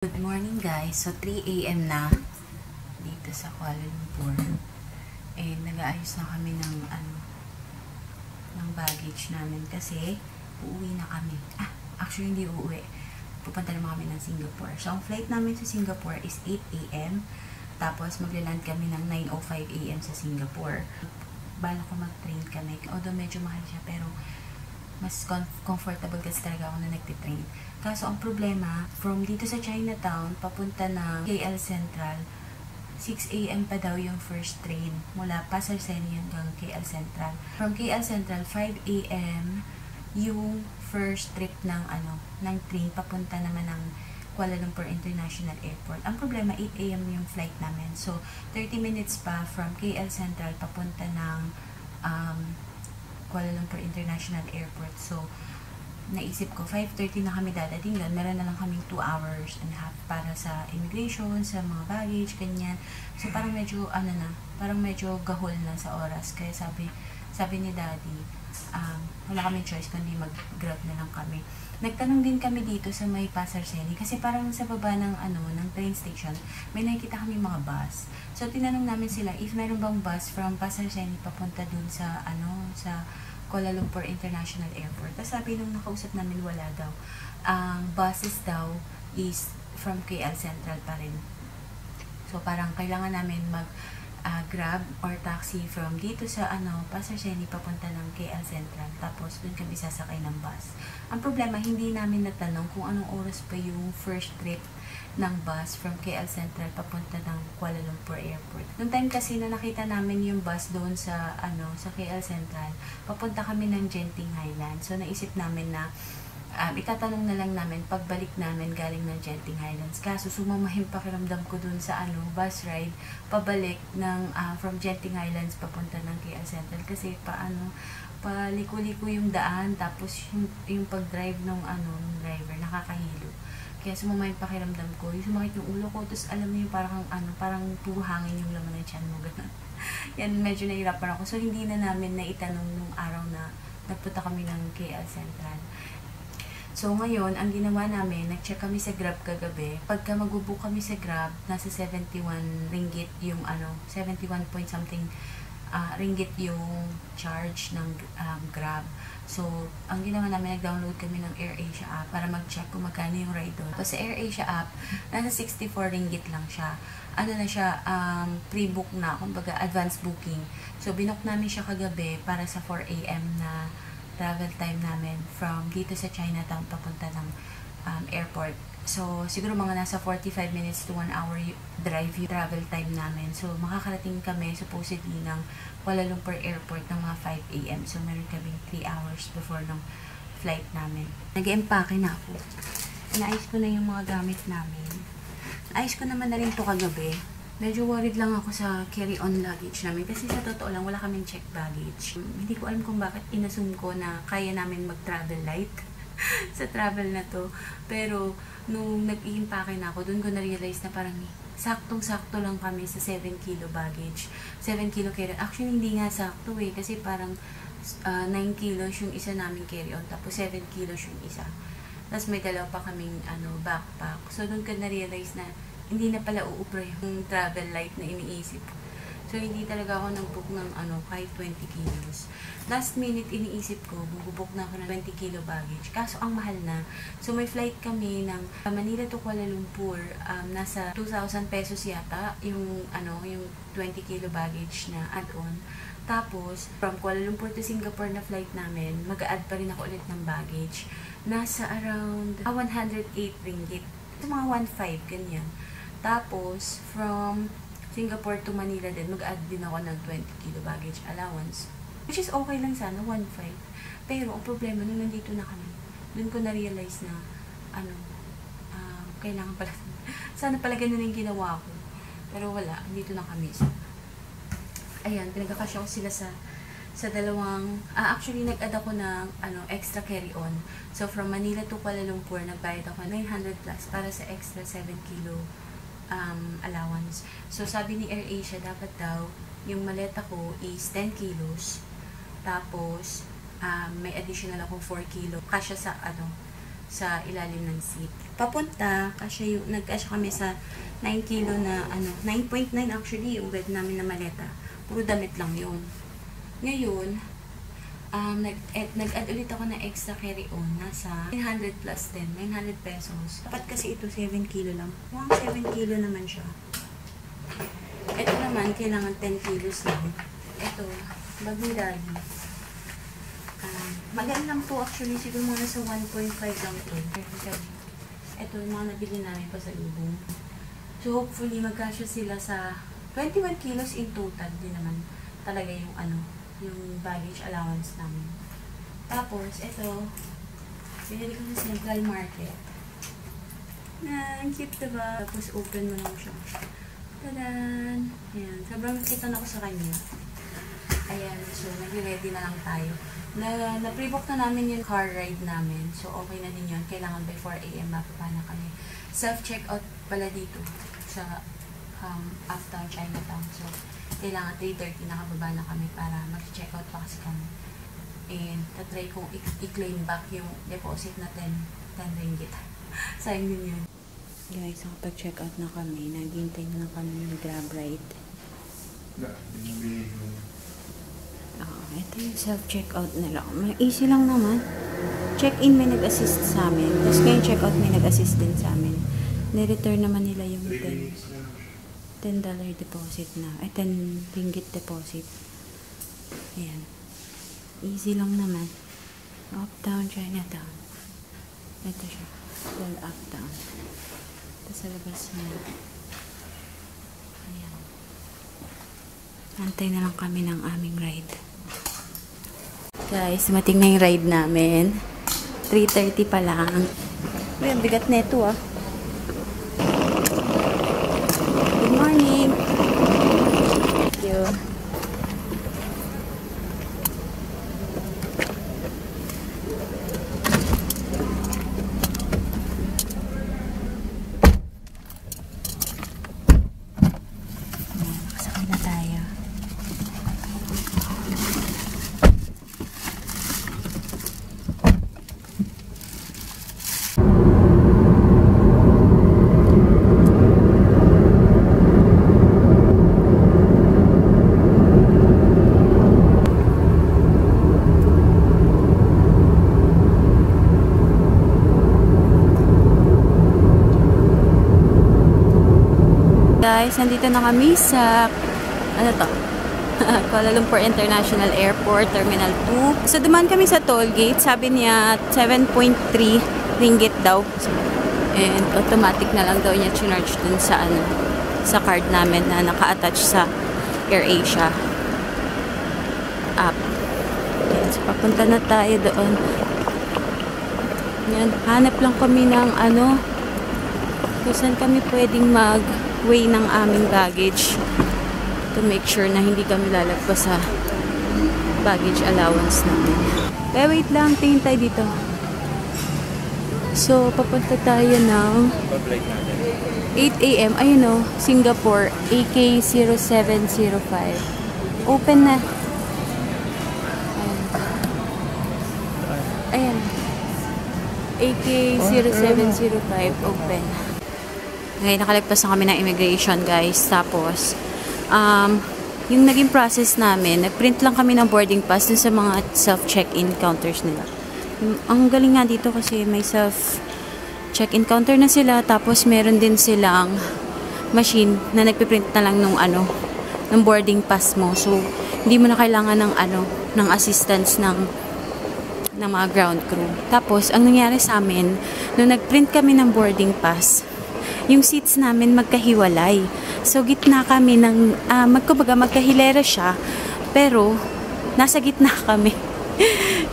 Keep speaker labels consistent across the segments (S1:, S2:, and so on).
S1: Good morning guys. So 3 AM na dito sa Kuala Lumpur. Nag-aayos na kami ng baggage namin kasi uuwi na kami. Actually hindi uuwi. Pupunta naman kami ng Singapore. So ang flight namin sa Singapore is 8 AM. Tapos maglaland kami ng 9:05 AM sa Singapore. Bala ko mag-train kami. Although medyo mahal siya pero mas comfortable kasi talaga ako na nagtitrain. Kaso ang problema, from dito sa Chinatown, papunta ng KL Central, 6 AM pa daw yung first train mula Pasar Seni hanggang KL Central. From KL Central, 5 AM yung first trip ng train papunta naman ng Kuala Lumpur International Airport. Ang problema, 8 AM yung flight namin. So, 30 minutes pa from KL Central papunta ng Kuala Lumpur International Airport. So, naisip ko, 5:30 na kami dadating doon. Meron na lang kaming 2 hours and a half para sa immigration, sa mga baggage, ganyan. So, parang medyo, parang medyo gahol na sa oras. Kaya sabi ni Daddy, wala kaming choice kundi mag-grab na lang kami. Nagtanong din kami dito sa may Pasar Seni kasi parang sa baba ng train station, may nakikita kami mga bus. So tinanong namin sila if meron bang bus from Pasar Seni papunta dun sa sa Kuala Lumpur International Airport. Tapos sabi nung nakausap namin wala daw. Ang buses daw is from KL Central pa rin. So parang kailangan namin grab or taxi from dito sa Pasar Seni papunta ng KL Central, tapos dun kami sasakay ng bus. Ang problema, hindi namin natanong kung anong oras pa yung first trip ng bus from KL Central papunta ng Kuala Lumpur Airport. Noong time kasi na nakita namin yung bus doon sa sa KL Central, papunta kami ng Genting Highlands. So naisip namin na itatanong na lang namin pagbalik namin galing ng Genting Highlands. Kaso sumamahim pakiramdam ko dun sa bus ride pabalik ng from Genting Highlands papunta ng KL Central kasi paliko-liko yung daan, tapos yung pag-drive ng driver nakakahilo. Kaya sumamahim pakiramdam ko, yung sumakit yung ulo ko, tapos alam mo yung parang puro hangin yung laman ng tiyan mo, ganun. Yan, medyo nahirapan ako. So hindi na namin naitanong nung araw na nagpunta kami ng KL Central. So, ngayon, ang ginawa namin, nag-check kami sa Grab kagabi. Pagka mag-book kami sa Grab, nasa 71 ringgit yung 71 point something ringgit yung charge ng Grab. So, ang ginawa namin, nag-download kami ng AirAsia app para mag-check kung magkano yung ride doon. Kasi sa AirAsia app, nasa 64 ringgit lang siya. Na siya, pre-book na, kumbaga advance booking. So, binook namin siya kagabi para sa 4 AM na travel time namin from dito sa Chinatown papunta ng airport. So, siguro mga nasa 45 minutes to 1 hour drive yung travel time namin. So, makakarating kami supposedly ng Kuala Lumpur Airport ng mga 5 AM. So, meron kaming 3 hours before ng flight namin. Nag-empake na ako. Inaayos ko na yung mga gamit namin. Naayos ko naman na rin to kagabi. Medyo worried lang ako sa carry-on luggage namin kasi sa totoo lang wala kaming check baggage. Hindi ko alam kung bakit inassume ko na kaya namin mag-travel light sa travel na to. Pero nung nag-iimpake na ako, doon ko na-realize na parang saktong-sakto lang kami sa 7 kilo baggage. 7 kilo carry-on. Actually, hindi nga sakto kasi parang 9 kilos yung isa namin carry-on, tapos 7 kilos yung isa. Tapos may dalawa pa kaming backpack. So doon ko na-realize na hindi na pala uubra yung travel light na iniisip ko. So, hindi talaga ako nag-book ng kahit 20 kilos. Last minute, iniisip ko, bubuk na ako ng 20 kilo baggage. Kaso, ang mahal na. So, may flight kami ng Manila to Kuala Lumpur. Nasa 2,000 pesos yata yung 20 kilo baggage na add-on. Tapos, from Kuala Lumpur to Singapore na flight namin, mag-a-add pa rin ako ulit ng baggage. Nasa around 108 ringgit. Ito mga 1.5, ganyan. Tapos, from Singapore to Manila din, mag-add din ako ng 20 kilo baggage allowance. Which is okay lang sana, 1.5. Pero, ang problema, nung nandito na kami, dun ko na-realize na, kailangan pala, sana pala ganun yung ginawa ko. Pero wala, dito na kami. So, ayan, pinagkakasya ko sila sa dalawang, actually, nag-add ako ng extra carry-on. So, from Manila to Kuala Lumpur, nagbayad ako 900 plus para sa extra 7 kilo allowance. So, sabi ni AirAsia, dapat daw, yung maleta ko is 10 kilos. Tapos, may additional akong 4 kilo. Kasya sa sa ilalim ng seat. Papunta, kasi nag-asya kami sa 9 kilo na, 9.9 actually, yung bed namin na maleta. Puro damit lang yun. Ngayon, nag-add ulit ako ng extra carry-on. Nasa 900 plus din. 900 pesos. Dapat kasi ito 7 kilo lang. Mukhang 7 kilo naman siya. Ito naman, kailangan 10 kilos lang. Ito, bag ni Daddy. Magaan lang po actually. Siguro muna sa 1.5 lang ito. Ito, mga nabili namin pa sa lubong. So, hopefully, magkasya sila sa 21 kilos in total din naman talaga yung yung baggage allowance namin. Tapos, ito, binili ko sa Central Market. Ang cute diba? Tapos, open mo lang siya. Tadan! Ayan. Sobrang kita na ko sa kanya. Ayan. So, nag-ready na lang tayo. Na-pre-book na namin yung car ride namin. So, okay na din yun. Kailangan by 4 AM mapapa na kami. Self-checkout pala dito sa Uptown Chinatown. So, kailangan 3:30 nakababa na kami para mag-checkout pa kasi kami. And, tatry kong i-claim back yung deposit na 10 ringgit. Sayang din yun. Guys, nakapag-checkout na kami. Naghihintay na lang kami ng grab ride. Ito yung self-checkout nila. Easy lang naman. Check-in may nag-assist sa amin. Tapos ngayon check-out may nag-assist din sa amin. Ni-return naman nila yung $10 deposit na. 10 ringgit deposit. Ayan. Easy lang naman. Uptown, Chinatown. Ito siya. Well, Uptown. Ito sa labas niya. Ayan. Antay na lang kami ng aming ride. Guys, mating na yung ride namin. 3:30 pa lang. Uy, ang bigat na ito ah. Good morning. Thank you. Nakasakay na tayo. Guys, nandito na kami sa Kuala Lumpur International Airport, Terminal 2. So, dumaan kami sa toll gate. Sabi niya, 7.3 ringgit daw. And automatic na lang daw niya charge dun sa sa card namin na naka-attach sa AirAsia app. Yan, so, papunta na tayo doon. Yan, hanap lang kami ng kung saan kami pwedeng mag-weigh ng aming baggage to make sure na hindi kami lalagpas sa baggage allowance namin. Pero wait lang, tingin tayo dito. So, papunta tayo ng 8 AM. Ayun o, Singapore, AK0705. Open na. Ayan. AK0705, open. Okay, nakalagpas na kami ng immigration, guys. Tapos, yung naging process namin, nag-print lang kami ng boarding pass dun sa mga self-check-in counters nila. Ang galing nga dito kasi may self-check-in counter na sila, tapos meron din silang machine na nagpiprint na lang ng boarding pass mo. So, hindi mo na kailangan ng assistance ng mga ground crew. Tapos, ang nangyari sa amin, nung nag-print kami ng boarding pass, yung seats namin magkahiwalay. So, gitna kami ng, magkahilera siya, pero, nasa gitna kami.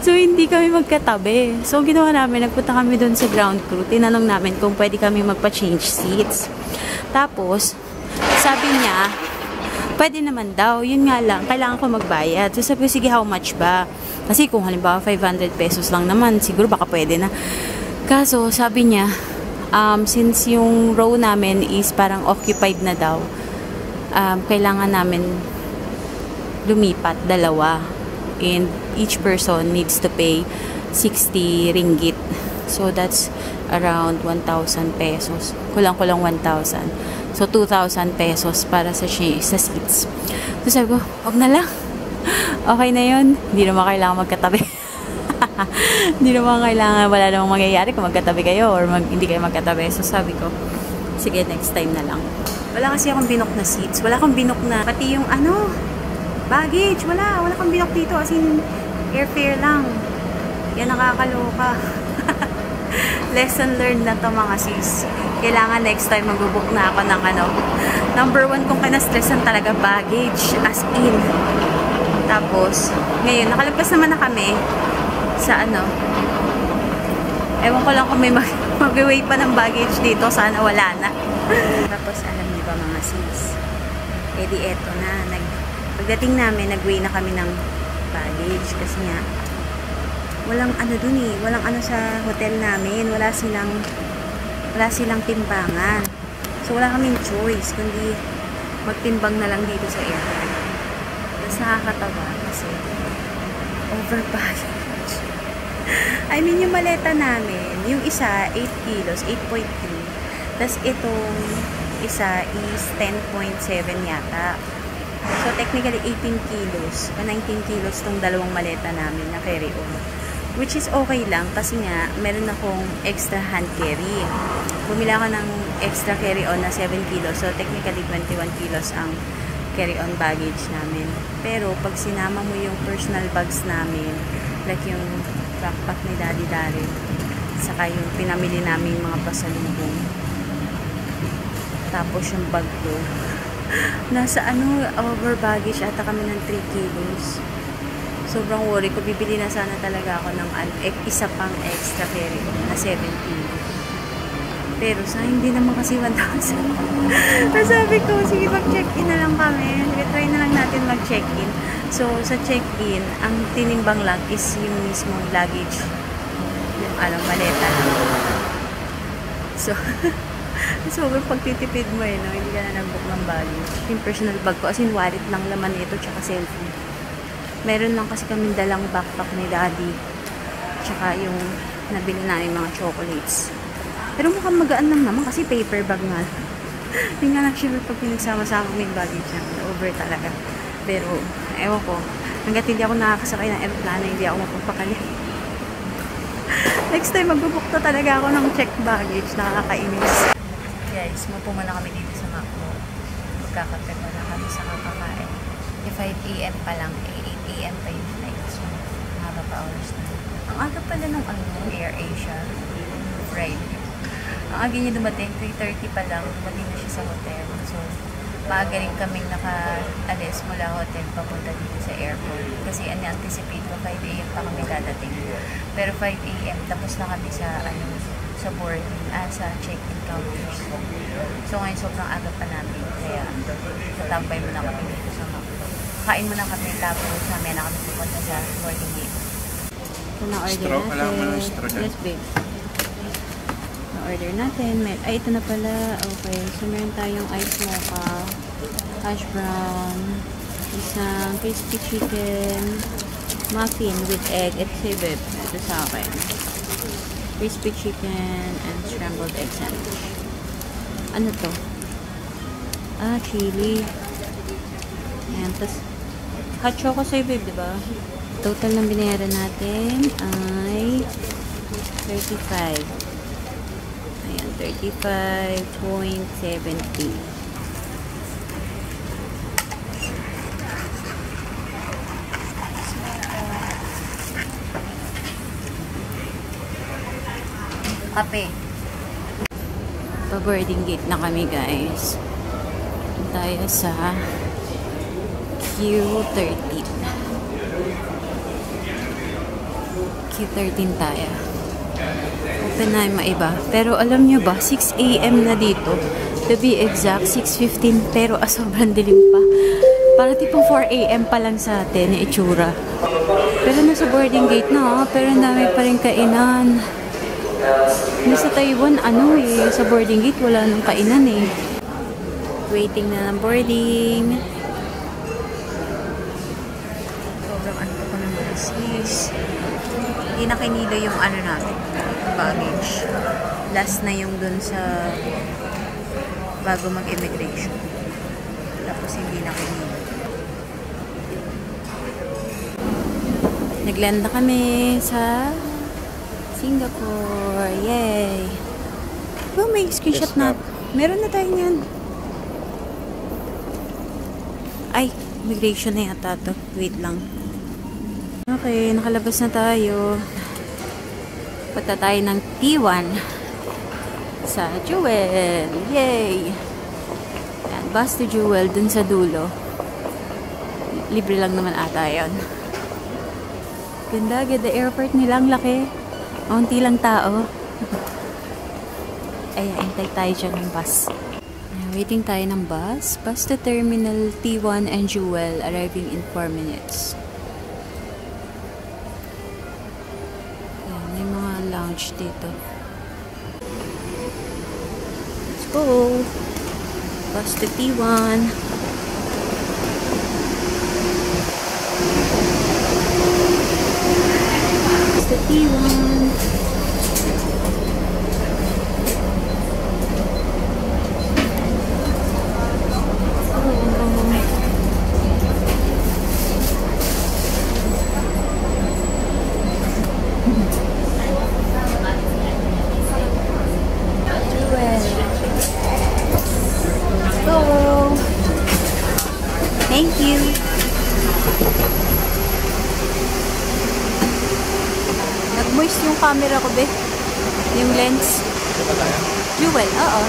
S1: So, hindi kami magkatabi. So, ginawa namin, nagpunta kami doon sa ground crew. Tinanong namin kung pwede kami magpa-change seats. Tapos, sabi niya, pwede naman daw. Yun nga lang, kailangan ko magbayad. So, sabi ko, sige, how much ba? Kasi kung halimbawa 500 pesos lang naman, siguro baka pwede na. Kaso, sabi niya, since yung row namin is parang occupied na daw, kailangan namin lumipat, 2. And each person needs to pay 60 ringgit So, that's around 1,000 pesos. Kulang-kulang 1,000. So, 2,000 pesos para sa seats. So, sabi ko, wag na lang. Okay na yun. Hindi naman kailangan magkatabi. Hindi naman kailangan, wala namang mangyayari kung magkatabi kayo or hindi kayo magkatabi. So, sabi ko, sige, next time na lang. Wala kasi akong binok na seats. Wala akong binok na, pati yung baggage. Wala akong binok dito. As in, airfare lang. Yan, nakakaloka. Lesson learned na to mga sis. Kailangan next time mag-book na ako ng number 1 kong kinastressan talaga, baggage. As in. Tapos, ngayon, nakalagpas naman na kami sa ewan ko lang kung may mag-wait pa ng baggage dito. Sana wala na. Tapos, alam niyo ba mga sis? Eh di eto na. Pagdating namin, nag-weigh na kami ng baggage. Kasi nga, walang dun eh. Walang sa hotel namin. Wala silang timbangan. So, wala kaming choice. Kundi, magtimbang na lang dito sa airport. Tapos, nakakatawa kasi over baggage. I mean, yung maleta namin, yung isa, 8 kilos, 8.3. Tapos, itong isa is 10.7 yata. So, technically, 18 kilos o 19 kilos tong dalawang maleta namin na carry-on. Which is okay lang kasi nga, meron akong extra hand carry. Bumili ako ng extra carry-on na 7 kilos. So, technically, 21 kilos ang carry-on baggage namin. Pero, pag sinama mo yung personal bags namin, like yung backpack ni Daddy Darren, saka yung pinamili namin mga pasalubong, tapos yung bag ko, nasa over baggage ata kami ng 3 kilos. Sobrang worry ko. Bibili na sana talaga ako ng isa pang extra carry-on na 7 kilos. Pero sa hindi naman kasi 1,000. Sabi ko, sige, mag-check-in na lang kami. Try na lang natin mag-check-in. So, sa check-in, ang tinimbang lang is yung mismong luggage. Yung maleta lang. So, sobrang pagtitipid mo hindi ka na nag-book ng baggage. Yung personal bag ko, as in wallet lang laman nito, tsaka cellphone. Meron lang kasi kaming dalang backpack ni Daddy. Tsaka yung nabili namin mga chocolates. Pero mukhang magaan lang naman kasi paper bag nga. Hindi nga lang sure pag pinagsama-sama yung baggage niya. Over talaga. Pero, ewan ko. Hanggat hindi ako nakakasakay ng aeroplano, hindi ako mapapakali. Next time, mag-book na talaga ako ng check baggage. Nakakainis. Guys, mapo muna kami dito sa Macdo. Magkakape na kami sa kakakain. 5 AM pa lang, 8 AM pa yung flight. So, mahaba pa hours na. Ang aga pala ng Air Asia, Friday. Ang aga niya dumating, 3:30 pa lang, dumating na siya sa hotel. So, maaga rin kaming naka-alis mula hotel papunta dito sa airport. Kasi anticipate ko, 5 AM pa kami dadating. Pero 5 AM, tapos na kami sa boarding, sa check-in counters. So, ngayon sobrang aga pa namin. Kaya, tatambay muna kami dito sa Macdo. Kain muna kami, tapos namin na kami pupunta sa boarding gate. So, na-order natin. Yes, babe. Na-order natin. Ay, ito na pala. Okay. So, meron tayong ice mocha, hash brown, isang crispy chicken, muffin with egg. Ito babe. Ito sa akin. Crispy chicken and scrambled egg sandwich. Ano to? Chili. Ayan. Tapos, hot choco sa'yo, babe, diba? Total ng binayaran natin ay 35. Ayan, 35.70. Kape. Pa-boarding gate na kami, guys. Tayo sa Q13. Q13 tayo. Open na yung maiba. Pero alam nyo ba, 6 AM na dito. To be exact, 6:15. Pero sobrang dilim pa. Para tipong 4 AM pa lang sa atin, yung itsura. Pero nasa boarding gate na, pero ang dami pa rin kainan. Sa Taiwan, sa boarding gate, wala nang kainan eh. Waiting na ng boarding. Sobrang ko pa naman. sis. Hindi na kinilo yung ano namin, baggage. Last na yung dun sa bago mag-immigration. Tapos hindi na kinilo. Nagland na kami sa Singapore. Yay! Oh, may screenshot na. Meron na tayo niyan. Ay, immigration na yata to. Wait lang. Okay, nakalabas na tayo. Punta tayo ng T1 sa Jewel. Yay! Yan, bus to Jewel dun sa dulo. Libre lang naman ata yun. Ganda, ganda airport nila. Ang laki. Kaunti lang tao. Ayan, hintay tayo dyan ng bus. Ayan, waiting tayo ng bus. Bus to Terminal T1 and Jewel. Arriving in 4 minutes. Ayan, may mga lounge dito. Let's go! Bus to T1. Bus to T1. Thank you. Nag-moist yung camera ko, be. Yung lens. Jewel, oo.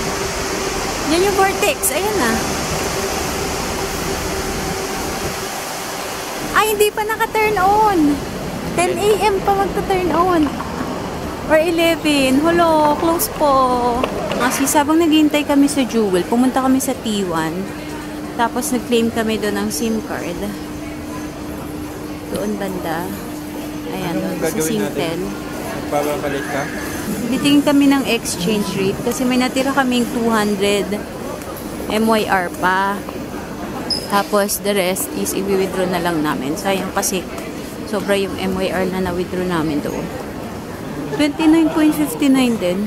S1: Yan yung vortex. Ayan na. Ay, hindi pa naka-turn on. 10 AM pa magta-turn on. Or 11. Hello, close po. Kasi sabang naghihintay kami sa Jewel, pumunta kami sa T1. Tapos nag-claim kami doon ng SIM card. Doon banda. Ayan, doon sa Singtel.
S2: Magpapalit ka?
S1: Titingin kami ng exchange rate kasi may natira kaming 200 MYR pa. Tapos the rest is i-withdraw na lang namin. Sayang kasi sobra yung MYR na na-withdraw namin doon. 29.59 din.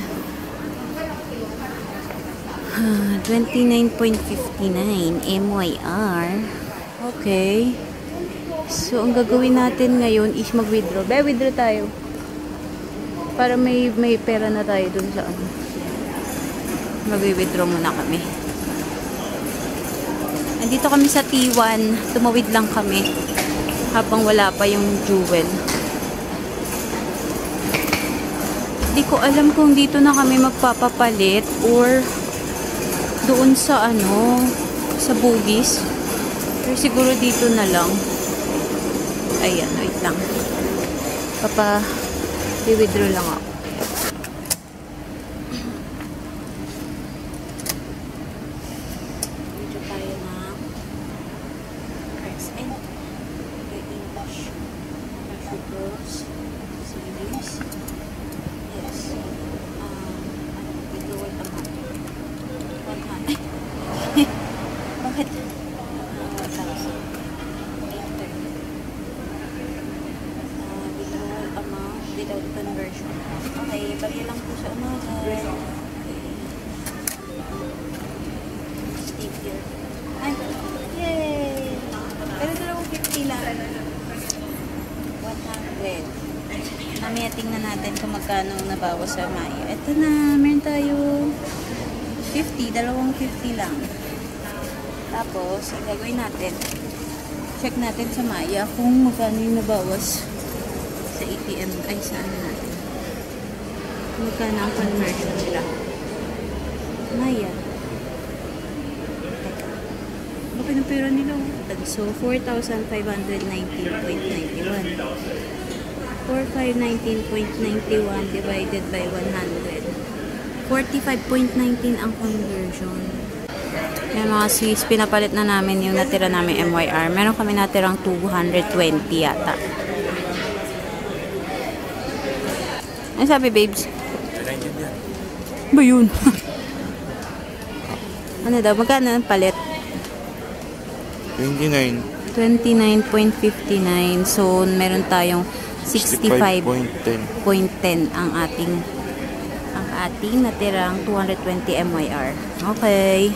S1: 29.59 MYR. Okay. So, ang gagawin natin ngayon is mag-withdraw. Withdraw tayo. Para may pera na tayo dun sa ano. Mag-withdraw muna kami. Andito kami sa T1. Tumawid lang kami. Habang wala pa yung Jewel. Hindi ko alam kung dito na kami magpapapalit or doon sa ano, sa Bugis. Pero siguro dito na lang. Ayan, wait lang. I-withdraw lang ako. Withdraw tayo ng RSN. English. Sugar. Series. Yes. Withdrawal amount. Bakit? 1,000. Withdrawal amount without conversion. Okay, bali lang po sa ano. Steve here. Ay, yay! Pero 250 lang. 100. Mamaya tingnan natin kung magkano nabawas sa Maya. Ito na, meron tayo 50, 250 lang. Tapos, ang gagawin natin, check natin sa Maya kung magkano yung nabawas sa ATM, ay sa ano natin. Magkano ang conversion nila. Maya. Bakit ang pera nila? So, 4,519.91. 4,519.91 divided by 100. 45.19 ang conversion. Yan mga sis, pinapalit na namin yung natira namin MYR. Meron kami natirang 220 yata. Ano sabi, babes? Ba yun? Ano daw? Magkano ang palit?
S2: 29.
S1: 29.59. So, meron tayong 65.10 ang ating natirang 220 MYR. Okay.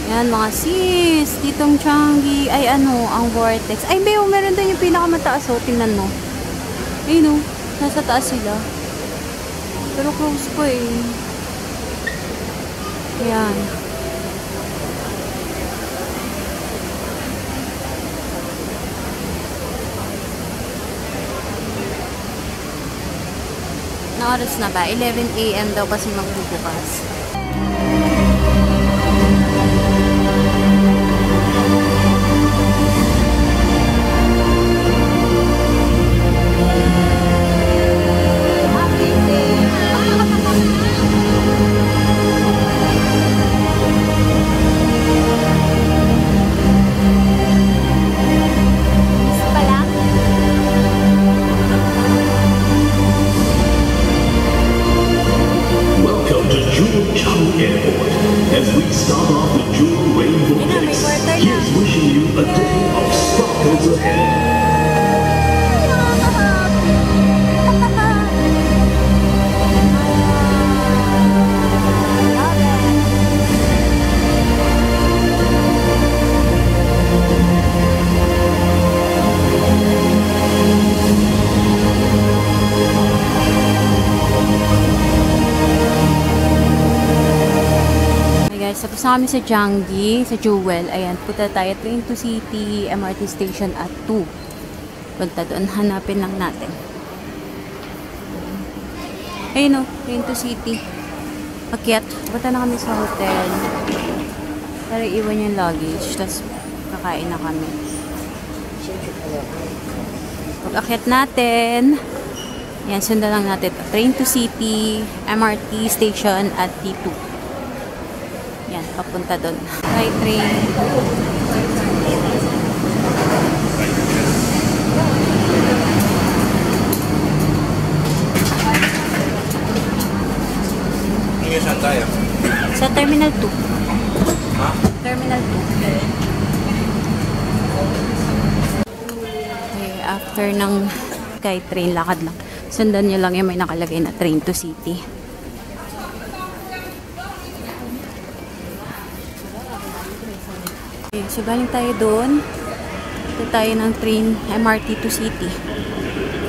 S1: Yan mga sis. Ditong Changi. Ay ang Vortex. Ay, Beo, meron din yung pinakamataas. O, tingnan mo. Ayun o. Nasa taas sila. Pero close ko eh. Yan. Na oras na ba? 11 AM daw kasi magbubukas. Tapos na kami sa Changi, sa Jewel. Ayan, punta tayo Train to City, MRT Station at 2. Punta doon, hanapin lang natin. Ayun o, Train to City. Akyat. Punta na kami sa hotel. Para iwan yung luggage. Tapos kakain na kami. Pag-akyat natin, ayan, sundan lang natin. Train to City, MRT Station at T2. Yan, papunta doon. By train.
S2: Saan tayo?
S1: Sa Terminal 2.
S2: Ha?
S1: Terminal 2. Okay, after ng SkyTrain, lakad lang. Sundan nyo lang yung may nakalagay na Train to City. Okay, so galing tayo doon. Ito tayo ng train MRT to City.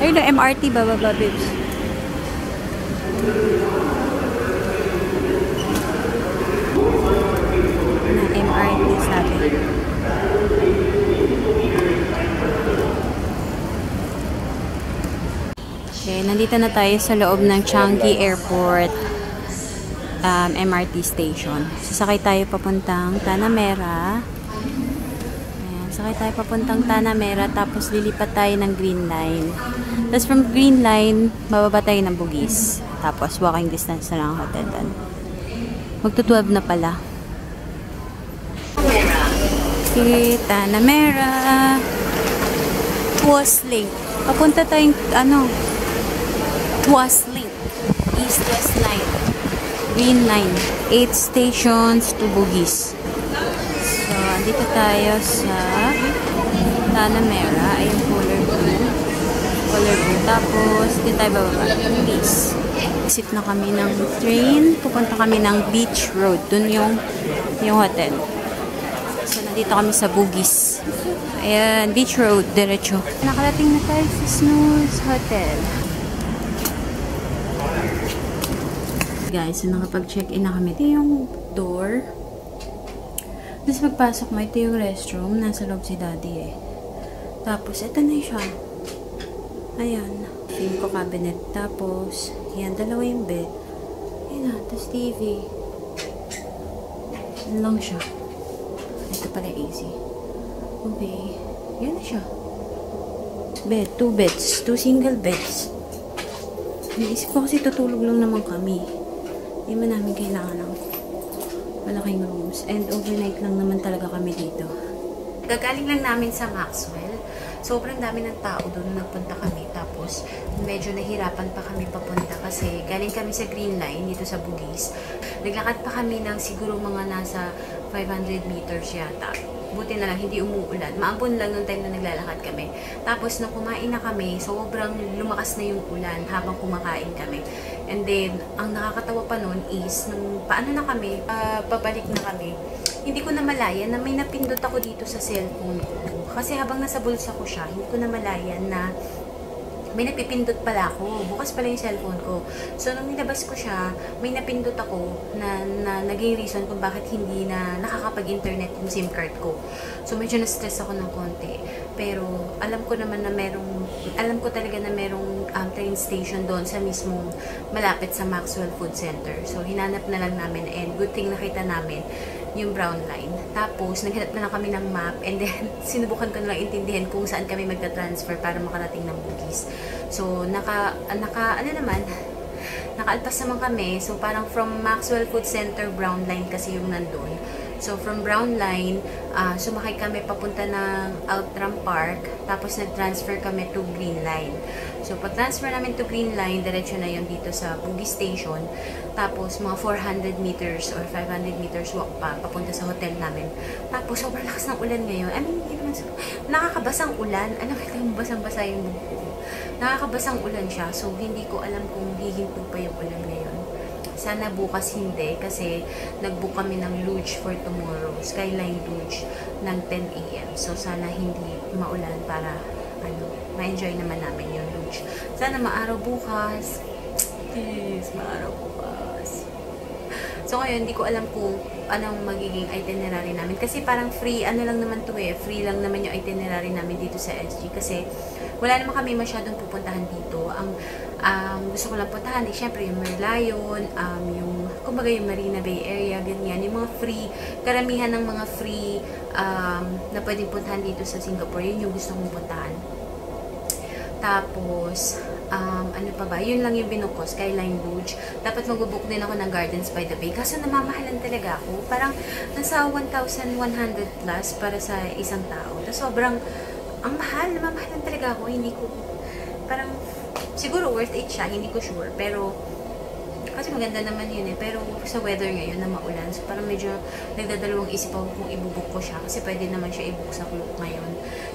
S1: Ayun na, MRT bababa, babes. Na MRT sabi. Okay, nandito na tayo sa loob ng Changi Airport MRT station. Sasakay tayo papuntang Tanah. Sakay tayo papuntang Tanah, tapos lilipat tayo ng Green Line. Tapos from Green Line, bababa tayo ng Bugis. Tapos walking distance na lang ang hotel doon. Magto-12 na pala. Okay, Tanah. Tuas Link. Papunta tayong, Tuas Link. East-West Line. Green Line. 8 stations to Bugis. So, dito tayo sa Tanah. Ayun, color blue. Tapos, dito tayo bababa. Please. Exit na kami ng train. Pupunta kami ng Beach Road. Dun yung hotel. So, nandito kami sa Bugis. Ayan, Beach Road. Diretso. Nakarating na tayo sa Snooze Hotel. Guys, so nakapag-check-in na kami. Ito yung door. Tapos pagpasok mo, ito yung restroom. Nasa loob si daddy eh. Tapos, ito na siya. Ayan. Film ko cabinet. Tapos, yan, dalawa yung bed. Ayan na, tapos TV. Yan lang siya. Ito pala AC. Okay. Yan na siya. Bed, 2 beds. 2 single beds. Naisip ko kasi tutulog lang naman kami. Hindi man namin kailangan ng malaking rooms. And overnight lang naman talaga kami dito. Gagaling lang namin sa Maxwell. sobrang dami ng tao doon nagpunta kami. Tapos, medyo nahirapan pa kami papunta kasi galing kami sa Green Line dito sa Bugis. Naglakad pa kami ng siguro mga nasa 500 meters yata. Buti na lang, hindi umuulan. Maampon lang nung time na naglalakad kami. Tapos, nung kumain na kami, sobrang lumakas na yung ulan habang kumakain kami. And then, ang nakakatawa pa nun is, nung paano na kami, pabalik na kami, hindi ko na malaya na may napindot ako dito sa cellphone ko. Kasi habang nasa bulsa ko siya, hindi ko na malaya na may napipindot pala ako. Bukas pala yung cellphone ko. So, nung nilabas ko siya, may napindot ako na naging reason kung bakit hindi na nakakapag-internet yung SIM card ko. So, medyo na-stress ako ng konti. Pero, alam ko talaga na merong train station doon sa mismong malapit sa Maxwell Food Center. So, hinanap na lang namin and good thing nakita namin yung brown line. Tapos, naghanap na lang kami ng map and then, sinubukan ko na lang intindihan kung saan kami magta-transfer para makarating ng Bugis. So, nakaalpas naman kami. So, parang from Maxwell Food Center, brown line kasi yung nandun. So, from brown line, sumakay kami papunta ng Outram Park. Tapos, nag-transfer kami to Green Line. So, pag-transfer namin to Green Line, diretso na yun dito sa Bugis Station. Tapos, mga 400 meters or 500 meters walk pa, papunta sa hotel namin. Tapos, sobrang lakas ng ulan ngayon. I mean, hindi naman nakakabasang ulan. Alam mo, yung basang-basa yung buhok ko. Nakakabasang ulan siya. So, hindi ko alam kung hihinto pa yung ulan ngayon. Sana bukas hindi kasi nag-book kami ng luge for tomorrow. Skyline luge ng 10 a.m. So, sana hindi maulan para ma-enjoy naman namin yung luge. Sana maaraw bukas. Please, maaraw bukas. So, ngayon, hindi ko alam kung anong magiging itinerary namin. Kasi parang free, lang naman to eh. Free lang naman yung itinerary namin dito sa SG. Kasi wala naman kami masyadong pupuntahan dito. Ang gusto ko lang puntahan ay syempre yung Merlion, kumbaga yung Marina Bay area, ganyan. Yung mga free, karamihan ng mga free na pwedeng puntahan dito sa Singapore, yun yung gusto kong puntahan. Tapos, ano pa ba? Yun lang yung binook ko, Skyline Luge. Dapat mag-book din ako ng Gardens by the Bay. Kaso namamahalan talaga ako. Parang nasa 1,100 plus para sa isang tao. Tapos sobrang, ang mahal. Namamahalan talaga ako. Hindi ko, parang, siguro worth it siya. Hindi ko sure. Pero, kasi maganda naman yun eh. Pero sa weather ngayon na maulan. So parang medyo nagdadalawang isip ako kung ibubuk ko siya. Kasi pwede naman siya ibuk sa Klook ngayon.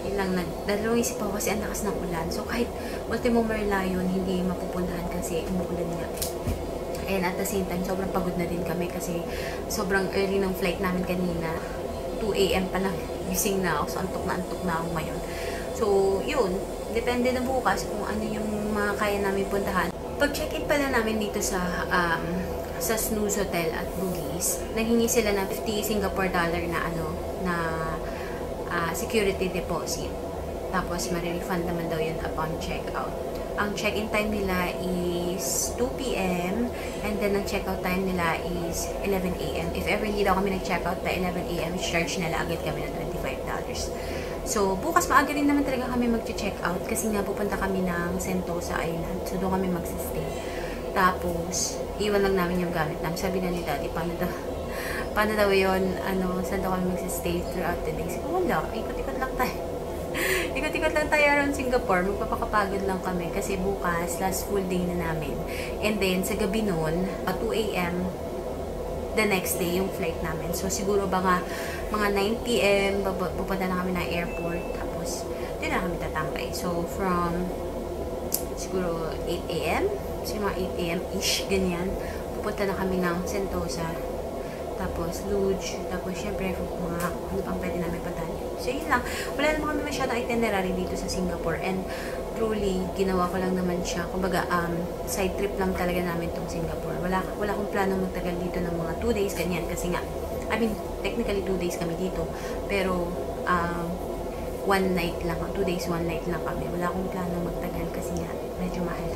S1: Yun lang, nagdadalawang isip ako kasi ang lakas ng ulan. So kahit Ultimo Merlion, hindi mapupuntahan kasi umuulan nga. And at the same time, sobrang pagod na din kami kasi sobrang early ng flight namin kanina. 2 a.m. pa lang gising na ako. So antok na ako ngayon. So yun, depende na bukas kung ano yung mga kaya namin puntahan. Pag check-in pala namin dito sa Snooze Hotel at Bugis, naghingi sila ng 50 Singapore dollar na security deposit. Tapos, ma-refund naman daw yun upon check-out. Ang check-in time nila is 2 p.m. and then ang check-out time nila is 11 a.m. If ever hindi daw kami nag-check-out by 11 a.m., charge nila agad kami ng $25. So, bukas maaga rin naman talaga kami mag-check out kasi nga pupunta kami ng Sentosa Island. So, doon kami magsistay. Tapos, iwan lang namin yung gamit namin. Sabi na ni Daddy, paano daw yun, saan daw kami magsistay throughout the day. Sabi, wala, ikot-ikot lang tayo. Ikot-ikot lang tayo around Singapore. Magpapakapagod lang kami kasi bukas, last full day na namin. And then, sa gabi noon, 2 a.m., the next day yung flight namin. So, siguro mga 9 p.m. pupunta na kami ng airport. Tapos, doon na kami tatambay. So, from siguro 8 a.m. So, mga 8 a.m.-ish, ganyan. Pupunta na kami ng Sentosa. Tapos, luge. Tapos, syempre, mga ano pang pwede namin puntahan. So, yun lang. Wala naman kami masyadong itinerary dito sa Singapore. And, truly, ginawa ko lang naman siya. Kumbaga, side trip lang talaga namin itong Singapore. Wala akong plano magtagal dito ng mga 2 days, ganyan. Kasi nga, I mean, technically 2 days kami dito. Pero, 1 night lang. 2 days, 1 night lang kami. Wala akong plano magtagal kasi nga, medyo mahal.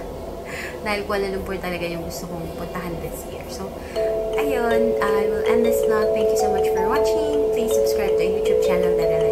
S1: Dahil Kuala Lumpur talaga yung gusto kong puntahan this year. So, ayun, I will end this vlog. Thank you so much for watching. Please subscribe to our YouTube channel, Darrell